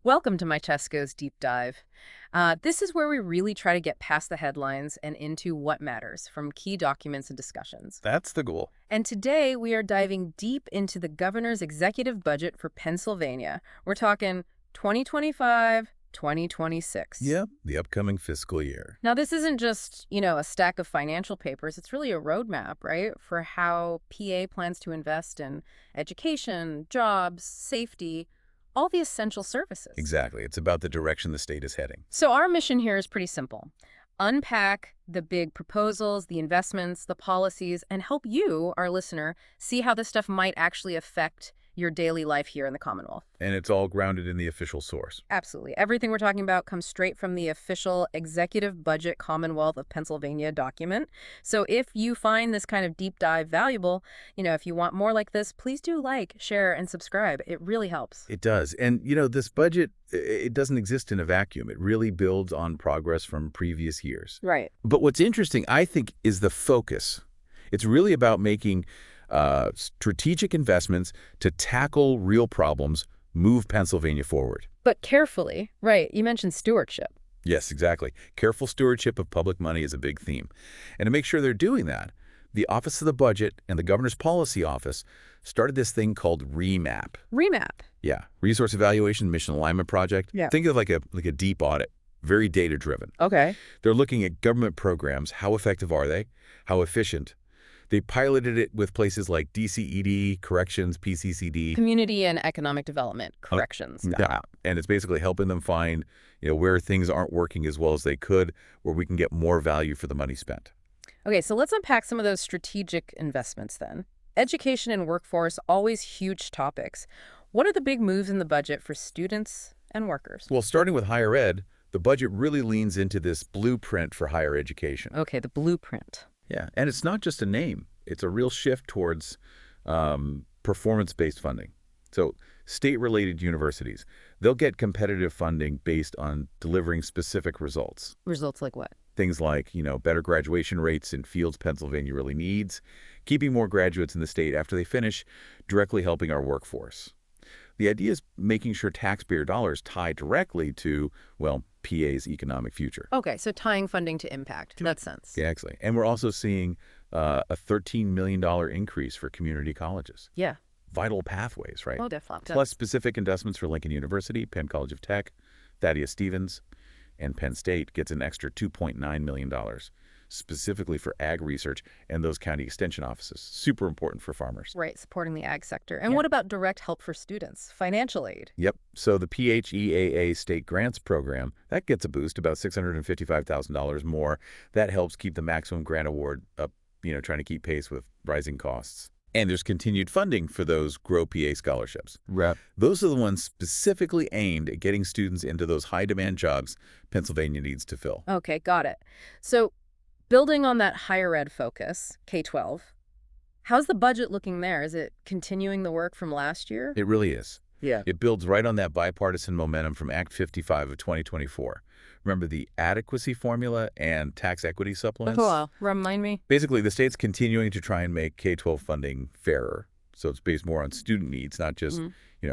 Welcome to MyChesCo's Deep Dive. This is where we really try to get past the headlines and into what matters from key documents and discussions. That's the goal. And today we are diving deep into the governor's executive budget for Pennsylvania. We're talking 2025, 2026. Yeah, the upcoming fiscal year. Now, this isn't just, a stack of financial papers. It's really a roadmap, right, for how PA plans to invest in education, jobs, safety, all the essential services. Exactly. It's about the direction the state is heading. So our mission here is pretty simple. Unpack the big proposals, the investments, the policies, and help you, our listener, see how this stuff might actually affect your daily life here in the Commonwealth. And it's all grounded in the official source. Absolutely. Everything we're talking about comes straight from the official Executive Budget Commonwealth of Pennsylvania document. So if you find this kind of deep dive valuable, if you want more like this, please do like, share, and subscribe. It really helps. It does. And, this budget, it doesn't exist in a vacuum. It really builds on progress from previous years. Right. But what's interesting, I think, is the focus. It's really about making strategic investments to tackle real problems, move Pennsylvania forward. But carefully, right, you mentioned stewardship. Yes, exactly. Careful stewardship of public money is a big theme. And to make sure they're doing that, the Office of the Budget and the Governor's Policy Office started this thing called REMAP. REMAP. Yeah, Resource Evaluation Mission Alignment Project. Yeah. Think of like a deep audit, very data-driven. Okay. They're looking at government programs. How effective are they? How efficient? They piloted it with places like DCED, Corrections, PCCD. Community and Economic Development Corrections. Yeah, and it's basically helping them find, where things aren't working as well as they could, where we can get more value for the money spent. Okay, so let's unpack some of those strategic investments then. Education and workforce, always huge topics. What are the big moves in the budget for students and workers? Well, starting with higher ed, the budget really leans into this blueprint for higher education. Okay, the blueprint. Yeah, and it's not just a name. It's a real shift towards performance-based funding. So state-related universities, they'll get competitive funding based on delivering specific results. Results like what? Things like, better graduation rates in fields Pennsylvania really needs, keeping more graduates in the state after they finish, directly helping our workforce. The idea is making sure taxpayer dollars tie directly to, PA's economic future. Okay, so tying funding to impact. That sense. Yeah, exactly. And we're also seeing a $13 million increase for community colleges. Yeah. Vital pathways, right? Oh, definitely. Plus specific investments for Lincoln University, Penn College of Tech, Thaddeus Stevens, and Penn State gets an extra $2.9 million, specifically for ag research and those county extension offices. Super important for farmers. Right, supporting the ag sector. And what about direct help for students? Financial aid? Yep. So the PHEAA state grants program, that gets a boost, about $655,000 more. That helps keep the maximum grant award up, trying to keep pace with rising costs. And there's continued funding for those Grow PA scholarships. Right. Those are the ones specifically aimed at getting students into those high-demand jobs Pennsylvania needs to fill. Okay, got it. So building on that higher ed focus, K-12, how's the budget looking there? Is it continuing the work from last year? It really is. Yeah. It builds right on that bipartisan momentum from Act 55 of 2024. Remember the adequacy formula and tax equity supplements? Oh, remind me. Basically, the state's continuing to try and make K-12 funding fairer. So it's based more on student needs, not just,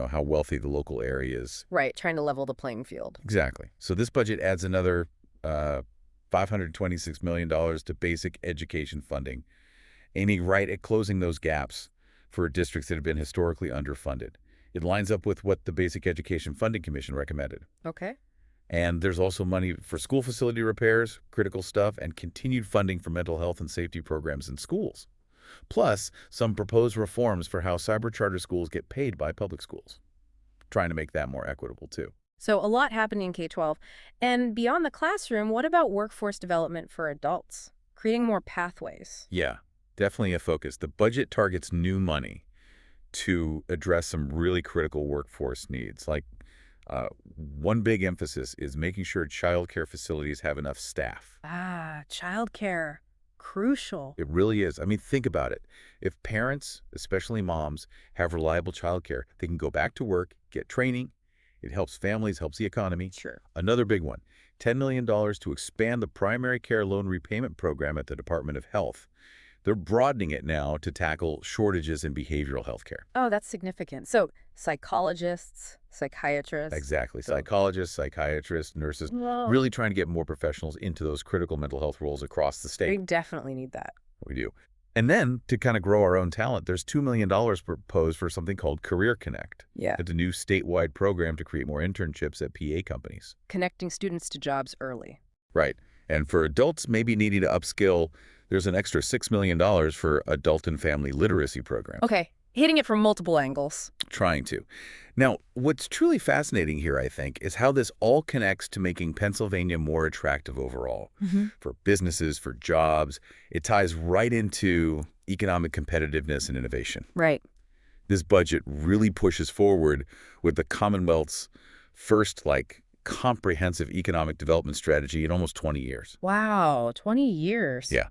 how wealthy the local area is. Right, trying to level the playing field. Exactly. So this budget adds another $526 million to basic education funding, aiming right at closing those gaps for districts that have been historically underfunded. It lines up with what the Basic Education Funding Commission recommended. Okay. And there's also money for school facility repairs, critical stuff, and continued funding for mental health and safety programs in schools. Plus, some proposed reforms for how cyber charter schools get paid by public schools. Trying to make that more equitable, too. So a lot happening in K-12. And beyond the classroom, what about workforce development for adults? Creating more pathways. Yeah, definitely a focus. The budget targets new money to address some really critical workforce needs. Like one big emphasis is making sure child care facilities have enough staff. Ah, childcare. Crucial. It really is. I mean, think about it. If parents, especially moms, have reliable childcare, they can go back to work, get training. It helps families, helps the economy. Sure. Another big one, $10 million to expand the primary care loan repayment program at the Department of Health. They're broadening it now to tackle shortages in behavioral health care. Oh, that's significant. So psychologists, psychiatrists. Exactly. So, Psychologists, psychiatrists, nurses, well, really trying to get more professionals into those critical mental health roles across the we state. definitely need that. We do. And then to kind of grow our own talent, there's $2 million proposed for something called Career Connect. Yeah. It's a new statewide program to create more internships at PA companies. Connecting students to jobs early. Right. And for adults maybe needing to upskill, there's an extra $6 million for adult and family literacy programs. Okay, hitting it from multiple angles. Trying to. Now, what's truly fascinating here, I think, is how this all connects to making Pennsylvania more attractive overall. For businesses, for jobs. It ties right into economic competitiveness and innovation. Right. This budget really pushes forward with the Commonwealth's first, comprehensive economic development strategy in almost 20 years. Wow, 20 years. Yeah.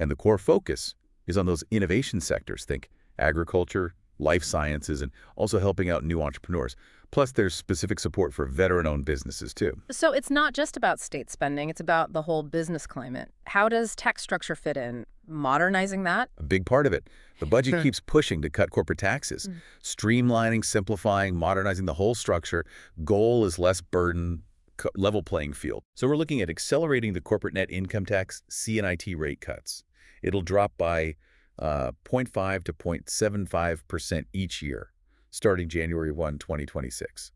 And the core focus is on those innovation sectors. Think agriculture, life sciences, and also helping out new entrepreneurs. Plus, there's specific support for veteran-owned businesses, too. So it's not just about state spending, it's about the whole business climate. How does tax structure fit in? Modernizing that? A big part of it. The budget keeps pushing to cut corporate taxes, streamlining, simplifying, modernizing the whole structure. Goal is less burden, level playing field. So we're looking at accelerating the corporate net income tax C&IT rate cuts. It'll drop by 0.5 to 0.75% each year, starting January 1, 2026.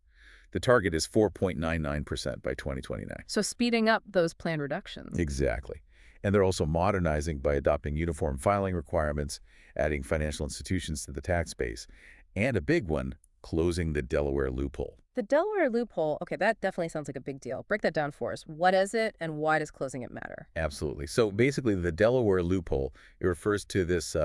The target is 4.99% by 2029. So speeding up those planned reductions. Exactly. And they're also modernizing by adopting uniform filing requirements, adding financial institutions to the tax base, and a big one, closing the Delaware loophole. The Delaware loophole, okay, that definitely sounds like a big deal. Break that down for us. What is it, and why does closing it matter? Absolutely. So basically, the Delaware loophole, it refers to this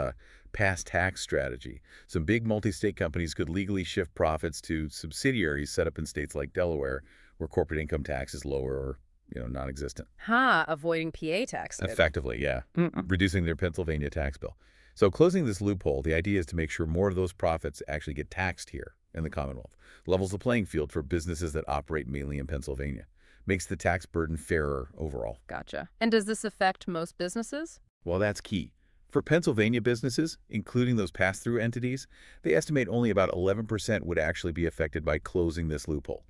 past tax strategy. Some big multi-state companies could legally shift profits to subsidiaries set up in states like Delaware, where corporate income tax is lower or non-existent. Avoiding PA tax. Effectively, yeah. Reducing their Pennsylvania tax bill. So closing this loophole, the idea is to make sure more of those profits actually get taxed here in the Commonwealth. Levels the playing field for businesses that operate mainly in Pennsylvania. Makes the tax burden fairer overall. Gotcha. And does this affect most businesses? Well, that's key. For Pennsylvania businesses, including those pass-through entities, they estimate only about 11% would actually be affected by closing this loophole.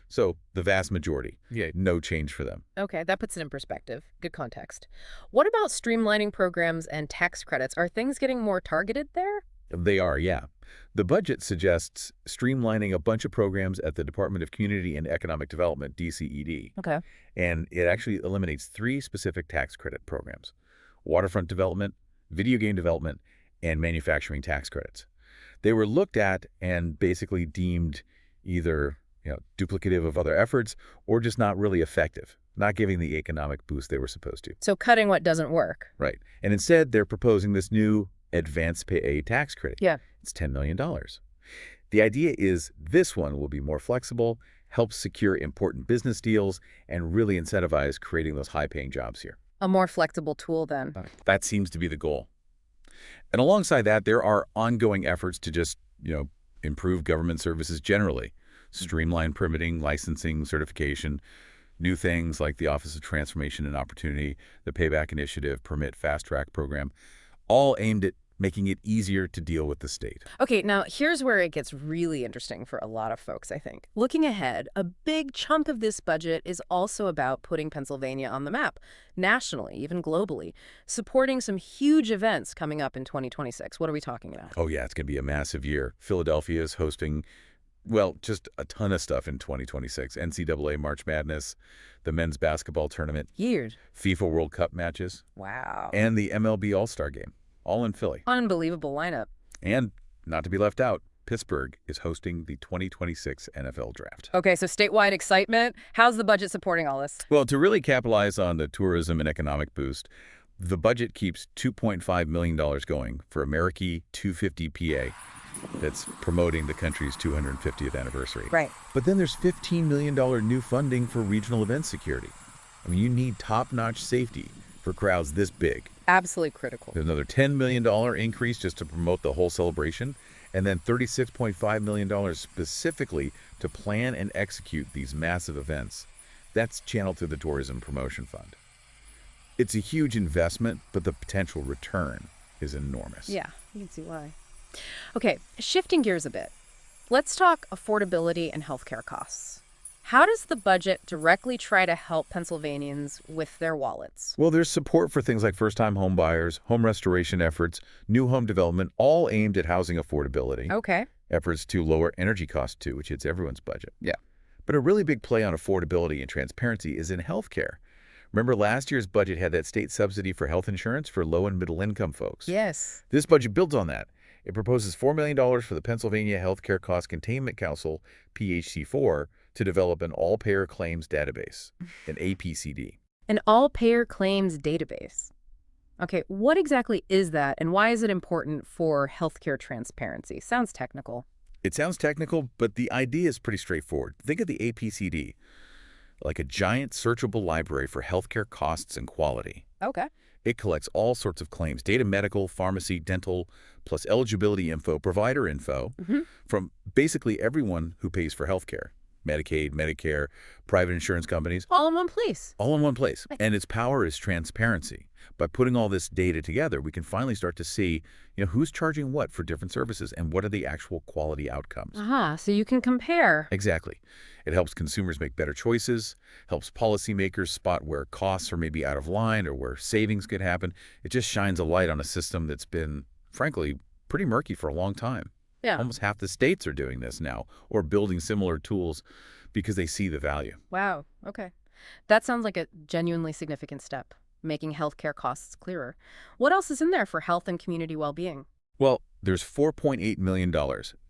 So the vast majority, no change for them. Okay, that puts it in perspective. Good context. What about streamlining programs and tax credits? Are things getting more targeted there? They are, yeah. The budget suggests streamlining a bunch of programs at the Department of Community and Economic Development, DCED. Okay. And it actually eliminates 3 specific tax credit programs: waterfront development, video game development, and manufacturing tax credits. They were looked at and basically deemed either duplicative of other efforts or just not really effective, not giving the economic boost they were supposed to. So cutting what doesn't work. Right. And instead, they're proposing this new advanced pay tax credit. Yeah. It's $10 million. The idea is this one will be more flexible, help secure important business deals, and really incentivize creating those high-paying jobs here. A more flexible tool then. That seems to be the goal. And alongside that, there are ongoing efforts to just, improve government services generally. Streamline permitting, licensing, certification, new things like the Office of Transformation and Opportunity, the Payback Initiative, Permit Fast Track Program, all aimed at making it easier to deal with the state. Okay, now here's where it gets really interesting for a lot of folks, I think. Looking ahead, a big chunk of this budget is also about putting Pennsylvania on the map, nationally, even globally, supporting some huge events coming up in 2026. What are we talking about? Oh yeah, it's going to be a massive year. Philadelphia is hosting just a ton of stuff in 2026. NCAA March Madness, the men's basketball tournament, Years. FIFA World Cup matches, Wow. and the MLB All-Star Game, all in Philly. Unbelievable lineup. And not to be left out, Pittsburgh is hosting the 2026 NFL Draft. Okay, so statewide excitement. How's the budget supporting all this? Well, to really capitalize on the tourism and economic boost, the budget keeps $2.5 million going for America 250 PA. That's promoting the country's 250th anniversary. Right. But then there's $15 million new funding for regional event security. I mean, you need top-notch safety for crowds this big. Absolutely critical. There's another $10 million increase just to promote the whole celebration, and then $36.5 million specifically to plan and execute these massive events. That's channeled through the Tourism Promotion Fund. It's a huge investment, but the potential return, is enormous. Yeah, you can see why. Okay, shifting gears a bit. Let's talk affordability and healthcare costs. How does the budget directly try to help Pennsylvanians with their wallets? Well, there's support for things like first-time home buyers, home restoration efforts, new home development, all aimed at housing affordability. Okay. Efforts to lower energy costs, too, which hits everyone's budget. Yeah. But a really big play on affordability and transparency is in healthcare. Remember last year's budget had that state subsidy for health insurance for low and middle income folks. Yes. This budget builds on that. It proposes $4 million for the Pennsylvania Healthcare Cost Containment Council, PHC4, to develop an all-payer claims database, an APCD. An all-payer claims database. Okay, what exactly is that, and why is it important for healthcare transparency? Sounds technical. It sounds technical, but the idea is pretty straightforward. Think of the APCD like a giant searchable library for healthcare costs and quality. Okay. It collects all sorts of claims, data medical, pharmacy, dental, plus eligibility info, provider info, from basically everyone who pays for healthcare. Medicaid, Medicare, private insurance companies. All in one place. All in one place. And its power is transparency. By putting all this data together, we can finally start to see, who's charging what for different services and what are the actual quality outcomes. So you can compare. Exactly. It helps consumers make better choices, helps policymakers spot where costs are maybe out of line or where savings could happen. It just shines a light on a system that's been, frankly, pretty murky for a long time. Yeah. Almost half the states are doing this now or building similar tools because they see the value. Wow. Okay. That sounds like a genuinely significant step, making healthcare costs clearer. What else is in there for health and community well-being? Well, there's $4.8 million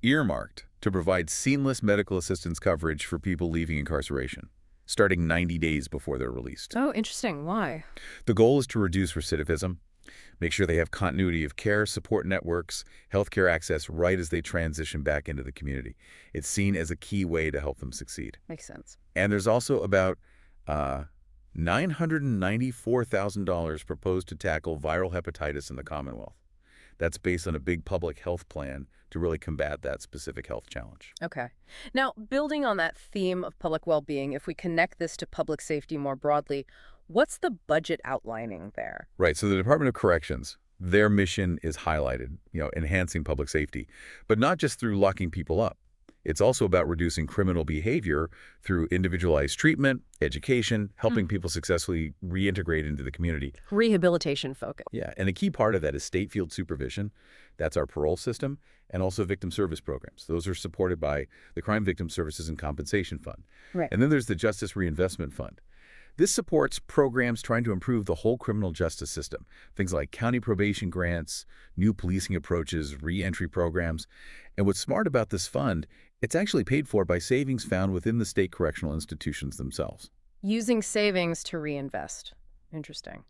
earmarked to provide seamless medical assistance coverage for people leaving incarceration, starting 90 days before they're released. Oh, interesting. Why? The goal is to reduce recidivism, make sure they have continuity of care, support networks, healthcare access right as they transition back into the community. It's seen as a key way to help them succeed. Makes sense. And there's also about $994,000 proposed to tackle viral hepatitis in the Commonwealth. That's based on a big public health plan to really combat that specific health challenge. Okay. Now, building on that theme of public well-being, if we connect this to public safety more broadly, what's the budget outlining there? Right. So the Department of Corrections, their mission is highlighted, enhancing public safety, but not just through locking people up. It's also about reducing criminal behavior through individualized treatment, education, helping people successfully reintegrate into the community. Rehabilitation focus. Yeah, and a key part of that is state field supervision. That's our parole system, and also victim service programs. Those are supported by the Crime Victim Services and Compensation Fund. Right. And then there's the Justice Reinvestment Fund. This supports programs trying to improve the whole criminal justice system, things like county probation grants, new policing approaches, reentry programs. And what's smart about this fund, it's actually paid for by savings found within the state correctional institutions themselves. Using savings to reinvest. Interesting.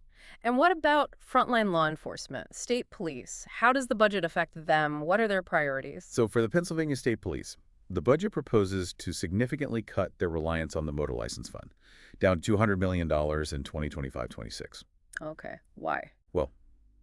And what about frontline law enforcement, state police? How does the budget affect them? What are their priorities? So for the Pennsylvania State Police, the budget proposes to significantly cut their reliance on the motor license fund, down $200 million in 2025-26. Okay. Why? Well,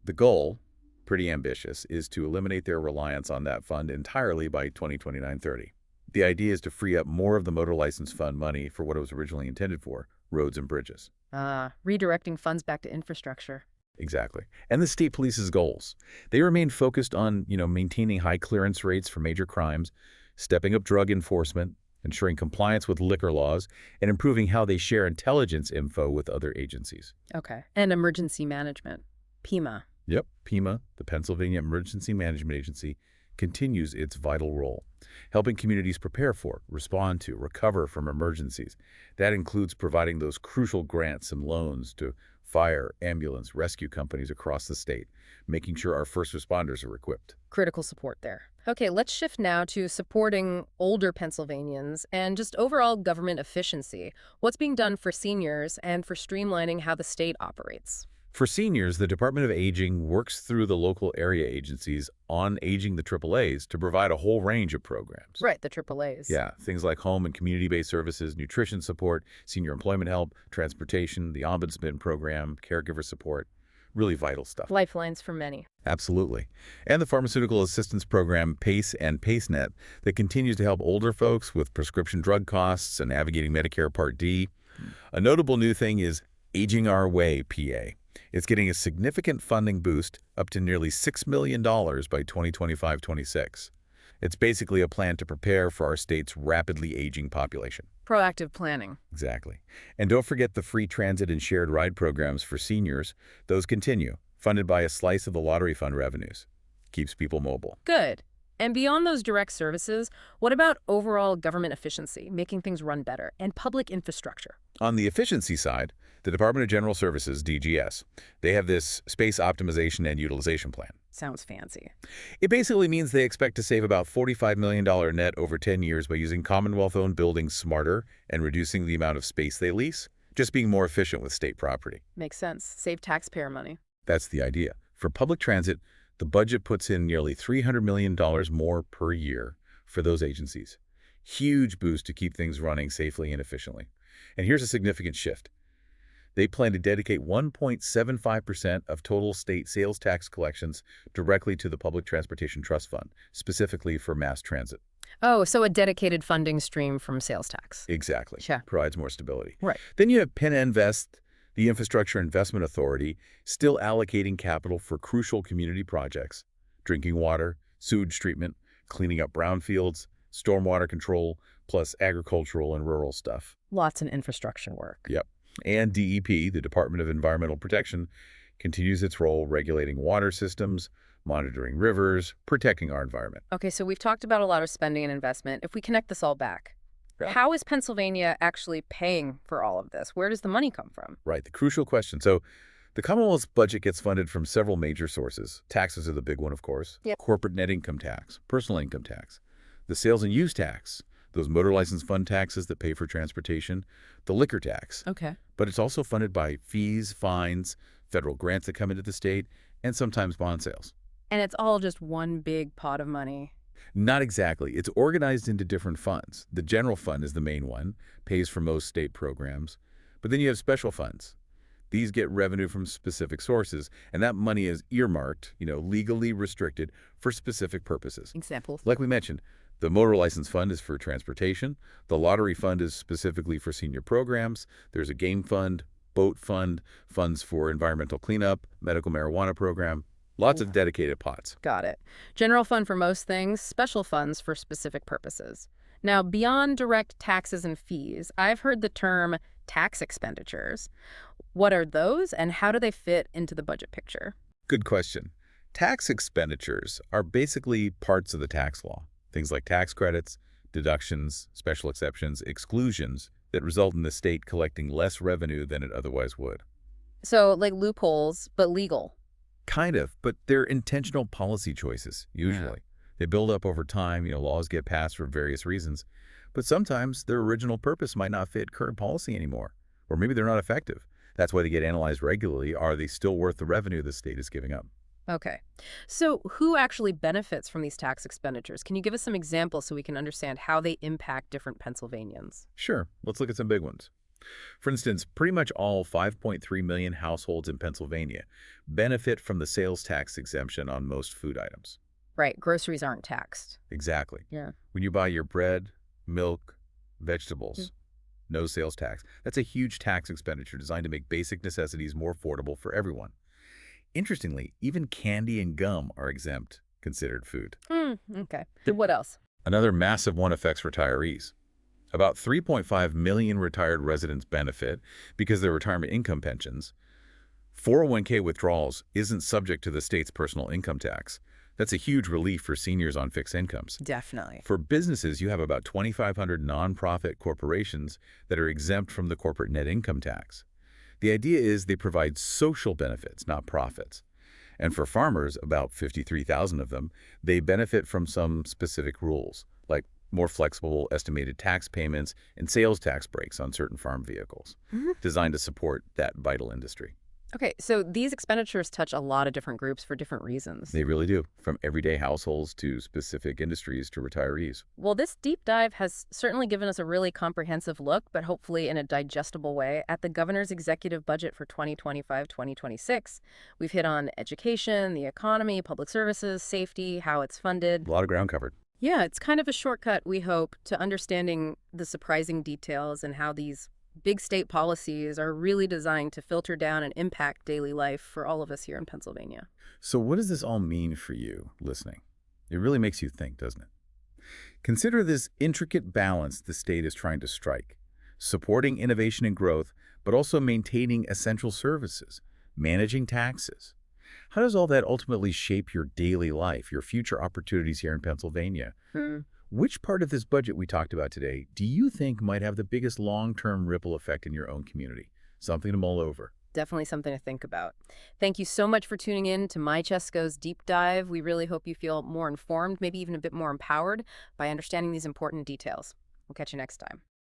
the goal, pretty ambitious, is to eliminate their reliance on that fund entirely by 2029-30. The idea is to free up more of the motor license fund money for what it was originally intended for, roads and bridges. Redirecting funds back to infrastructure. Exactly. And the state police's goals. They remain focused on, maintaining high clearance rates for major crimes, stepping up drug enforcement, ensuring compliance with liquor laws, and improving how they share intelligence info with other agencies. Okay. And emergency management, PEMA. Yep, PEMA, the Pennsylvania Emergency Management Agency, continues its vital role, helping communities prepare for, respond to, recover from emergencies. That includes providing those crucial grants and loans to fire, ambulance, rescue companies across the state, making sure our first responders are equipped. Critical support there. Okay, let's shift now to supporting older Pennsylvanians and just overall government efficiency. What's being done for seniors and for streamlining how the state operates? For seniors, the Department of Aging works through the local area agencies on aging the AAAs to provide a whole range of programs. Right, the AAAs. Yeah, things like home and community-based services, nutrition support, senior employment help, transportation, the ombudsman program, caregiver support. Really vital stuff. Lifelines for many. Absolutely. And the pharmaceutical assistance program PACE and PACENet that continues to help older folks with prescription drug costs and navigating Medicare Part D. A notable new thing is Aging Our Way, PA. It's getting a significant funding boost up to nearly $6 million by 2025-26. It's basically a plan to prepare for our state's rapidly aging population. Proactive planning. Exactly. And don't forget the free transit and shared ride programs for seniors. Those continue, funded by a slice of the lottery fund revenues. Keeps people mobile. Good. And beyond those direct services, what about overall government efficiency, making things run better, and public infrastructure? On the efficiency side, the Department of General Services, DGS, they have this space optimization and utilization plan. Sounds fancy. It basically means they expect to save about $45 million net over 10 years by using Commonwealth-owned buildings smarter and reducing the amount of space they lease, just being more efficient with state property. Makes sense. Save taxpayer money. That's the idea. For public transit, the budget puts in nearly $300 million more per year for those agencies. Huge boost to keep things running safely and efficiently. And here's a significant shift. They plan to dedicate 1.75% of total state sales tax collections directly to the Public Transportation Trust Fund, specifically for mass transit. Oh, so a dedicated funding stream from sales tax. Exactly. Yeah. Provides more stability. Right. Then you have PennInvest, the Infrastructure Investment Authority, still allocating capital for crucial community projects, drinking water, sewage treatment, cleaning up brownfields, stormwater control, plus agricultural and rural stuff. Lots of infrastructure work. Yep. And DEP, the Department of Environmental Protection, continues its role regulating water systems, monitoring rivers, protecting our environment. Okay, so we've talked about a lot of spending and investment. If we connect this all back, Yeah. how is Pennsylvania actually paying for all of this? Where does the money come from? Right, the crucial question. So the Commonwealth's budget gets funded from several major sources. Taxes are the big one, of course. Yep. Corporate net income tax, personal income tax, the sales and use tax, those motor license fund taxes that pay for transportation, the liquor tax. Okay. But it's also funded by fees, fines, federal grants that come into the state, and sometimes bond sales. And it's all just one big pot of money. Not exactly. It's organized into different funds. The general fund is the main one, pays for most state programs. But then you have special funds. These get revenue from specific sources, and that money is earmarked, legally restricted for specific purposes. Examples? Like we mentioned, the motor license fund is for transportation. The lottery fund is specifically for senior programs. There's a game fund, boat fund, funds for environmental cleanup, medical marijuana program. Lots of dedicated pots. Got it. General fund for most things, special funds for specific purposes. Now, beyond direct taxes and fees, I've heard the term tax expenditures. What are those, and how do they fit into the budget picture? Good question. Tax expenditures are basically parts of the tax law. Things like tax credits, deductions, special exceptions, exclusions that result in the state collecting less revenue than it otherwise would. So, like loopholes, but legal. Kind of, but they're intentional policy choices, usually. They build up over time, laws get passed for various reasons, but sometimes their original purpose might not fit current policy anymore, or maybe they're not effective. That's why they get analyzed regularly. Are they still worth the revenue the state is giving up? Okay. So who actually benefits from these tax expenditures? Can you give us some examples so we can understand how they impact different Pennsylvanians? Sure. Let's look at some big ones. For instance, pretty much all 5.3 million households in Pennsylvania benefit from the sales tax exemption on most food items. Right. Groceries aren't taxed. Exactly. Yeah. When you buy your bread, milk, vegetables, no sales tax. That's a huge tax expenditure designed to make basic necessities more affordable for everyone. Interestingly, even candy and gum are exempt, considered food. Okay. What else? Another massive one affects retirees. About 3.5 million retired residents benefit because their retirement income pensions. 401k withdrawals isn't subject to the state's personal income tax. That's a huge relief for seniors on fixed incomes. Definitely. For businesses, you have about 2,500 nonprofit corporations that are exempt from the corporate net income tax. The idea is they provide social benefits, not profits. And for farmers, about 53,000 of them, they benefit from some specific rules, like more flexible estimated tax payments and sales tax breaks on certain farm vehicles, designed to support that vital industry. Okay, so these expenditures touch a lot of different groups for different reasons. They really do, from everyday households to specific industries to retirees. Well, this deep dive has certainly given us a really comprehensive look, but hopefully in a digestible way, at the governor's executive budget for 2025-2026. We've hit on education, the economy, public services, safety, how it's funded. A lot of ground covered. Yeah, it's kind of a shortcut, we hope, to understanding the surprising details and how these Big state policies are really designed to filter down and impact daily life for all of us here in Pennsylvania. So what does this all mean for you listening? It really makes you think, doesn't it? Consider this intricate balance the state is trying to strike, supporting innovation and growth, but also maintaining essential services, managing taxes. How does all that ultimately shape your daily life, your future opportunities here in Pennsylvania? Hmm. Which part of this budget we talked about today do you think might have the biggest long-term ripple effect in your own community? Something to mull over. Definitely something to think about. Thank you so much for tuning in to MyChesCo's Deep Dive. We really hope you feel more informed, maybe even a bit more empowered by understanding these important details. We'll catch you next time.